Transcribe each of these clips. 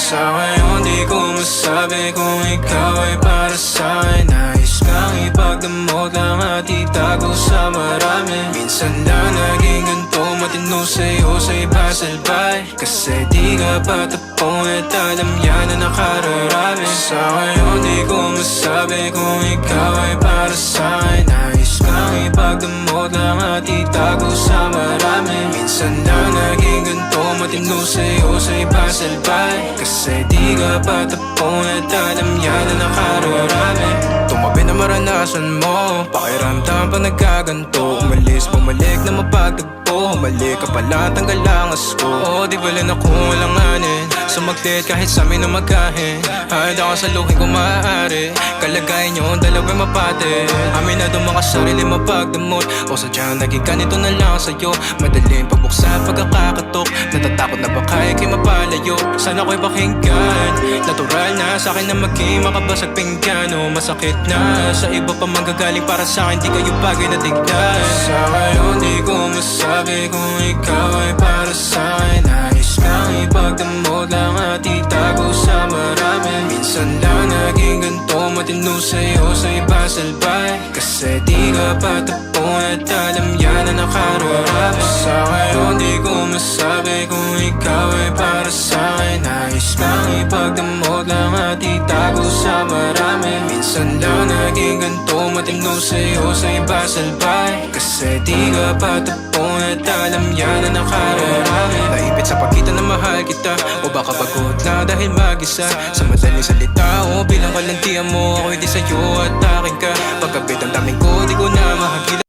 Sa ngayon di ko masabi kung ikaw ay para sa'kin. Nais kang ipagdamot lang at itago sa marami. Minsan lang naging ganito, matino sa'yo sa iba salbay. Kasi di ka patapong at alam yan na nakararami. Sa ngayon di ko masabi kung ikaw ay para sa'kin. Nais kang ipagdamot lang at itago sa marami. Minsan lang naging ganito, matino sa'yo sa iba salbay. Kasi di ka patapong at alam yan na nakararami. Tumabi na maranasan mo, pakiramdam pa nagkaganto. Umalis, bumalik na mapagtagpo. Humalik ka pala, tanggal ang asko. Oo, di bala na kung walang anin. Sumaglit kahit sa amin na magkahin. Handa ka sa luhin kung maaari. Kalagayan nyo ang dalawa'y mapate. Amin na mga sarili mapagdamot. O sadyang naging ganito na lang sa'yo. Madaling pagbuksan pagkakakatok. Natatakot na baka ikay mapalayo. Sana ko'y pakinggan. Natural na sa'kin na maging makabasag pinggan. O masakit na sa iba pa manggagaling para sa'kin. Di kayo bagay na tignan. Sa ngayon di ko masabi kung ikaw ay para sa'kin. Nais kang ipagdamot lang at itago sa marami. Minsan lang naging ganito, matino sa'yo sa iba salbay. Kasi di ka patapong at alam yan na nakararami. Sa ngayon di ko masabi kung ikaw ay para sa'kin. Nais kang ipagdamot lang at itago sa marami. Minsan lang naging ganito, matino sa'yo sa iba salbay. Kasi di ka patapong at alam yan na nakararami. Naipit sa pagkita na mahal kita, o baka pagod na dahil mag-isa. Sa madaling salita o bilang kalantian mo, ako'y di sa'yo at akin ka. Pagkabit ang daming ko, di ko na mahagila.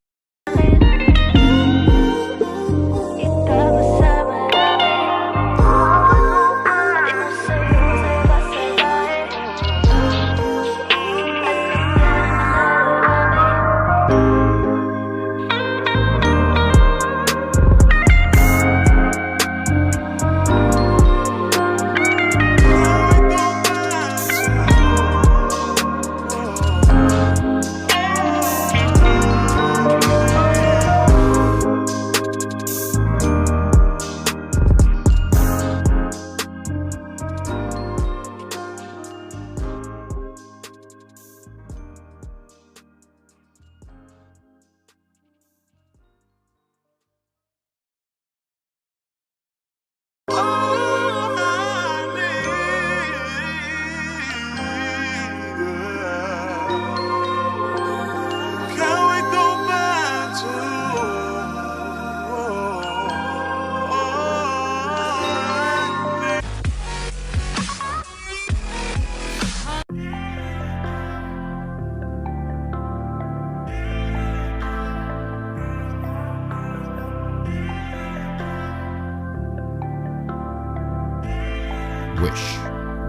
Wish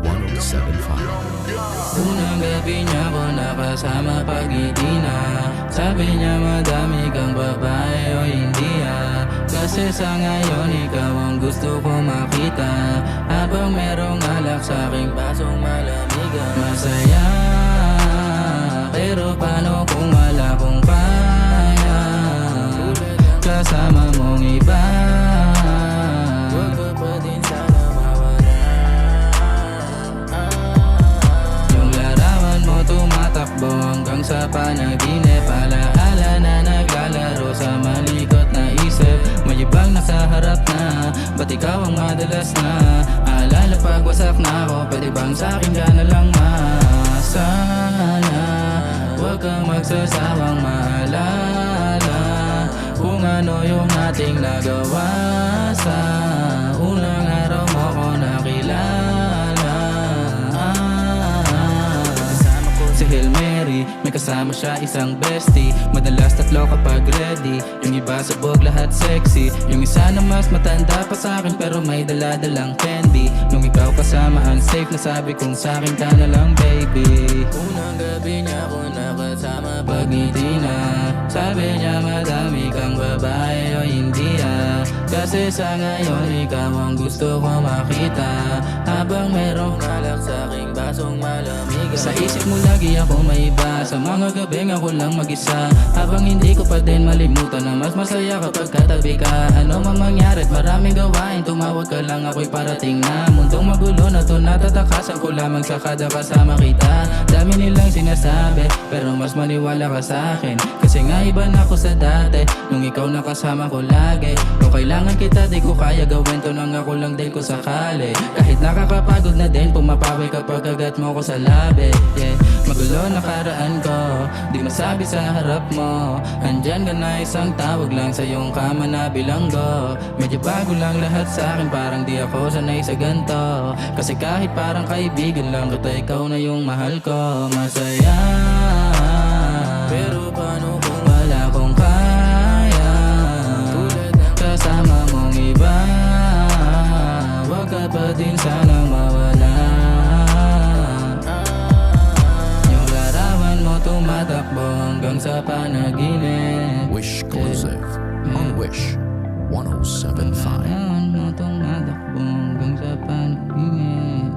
1075. Unang gabi niya ko nakasama pag-ngiti na. Sabi niya madami kang babae o hindi Kasi sa ngayon ikaw ang gusto ko makita. Habang merong alak sa aking basong malamig masaya. Pero paano kung wala kong kaya kasama mong iba? Huwag ka pa din sana mawala. Yung larawan mo tumatakbo hanggang sa panaginip. Alaala na naglalaro sa malikot na isip. May ibang nasa harap na, ba't ikaw ang madalas na? Alala pag wasak na ako, pwede bang sa'kin ka na lang sana? Huwag kang magsasawang maalala kung ano yung ating nagawa. Sa unang araw mo ko nakilala. Kasama ko si Hail Mary, may kasama siya isang bestie. Madalas tatlo kapag ready, yung iba sabog lahat sexy. Yung isa na mas matanda pa sa'kin pero may dala-dalang candy. Nung ikaw kasama unsafe, nasabi kong sa'kin ka na lang baby. Unang gabi niya ko nakasama pag-ngiti na. Sabi niya madami kang babae o hindi Kasi sa ngayon ikaw ang gusto ko makita, habang merong alak sa aking basong malamigan. Sa isip mo lagi ako may iba, sa mga gabing ako lang mag-isa, habang hindi ko pa din malimutan na mas masaya kapag katabi ka. Ano man mangyarit, maraming gawain, tumawag ka lang ako'y parating na. Mundong magulo na to, natatakasan ko lamang sa kada kasama kita. Dami nilang sinasabi, pero mas maniwala ka sa akin, kasi nga iba na ako sa dati, nung ikaw nakasama ko lagi. Kung kailangan kita, di ko kaya gawin to nang ako lang din ko sakali. Kahit nakakapagod na din, pumapawi kapag agat mo ko sa labi, yeah. Magulo na karaan ko, di masabi sa harap mo. Andyan ka na, isang tawag lang sa iyong kama na bilanggo. Medyo bago lang lahat sa akin, parang di ako sanay sa ganto. Kasi kahit parang kaibigan lang kita, ikaw na yung mahal ko. Masaya, pero paano kung wala kong kaya? Kasama mong iba, wag ka pa din sanang mawala. Yung larawan mo tumatakbo hanggang sa panaginip. Wish Exclusive on Wish 1075. Larawan mo tumatakbo hanggang sa panaginip,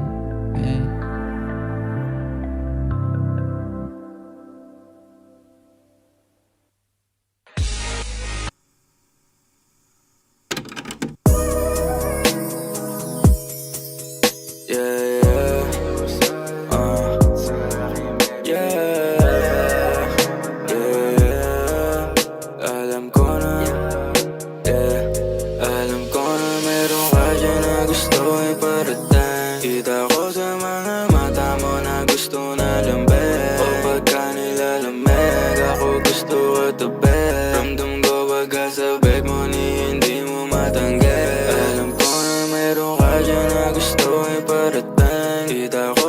yeah. Alam ko na meron ka dyan na gusto iparating. Kita ko sa mga mata mo na gusto na lambing. O pagka nilalamig, ako gusto katabi. Ramdam ko pagka sabik mo ni hindi mo matanggi. Alam ko na meron ka dyan na gusto iparating. Kita ko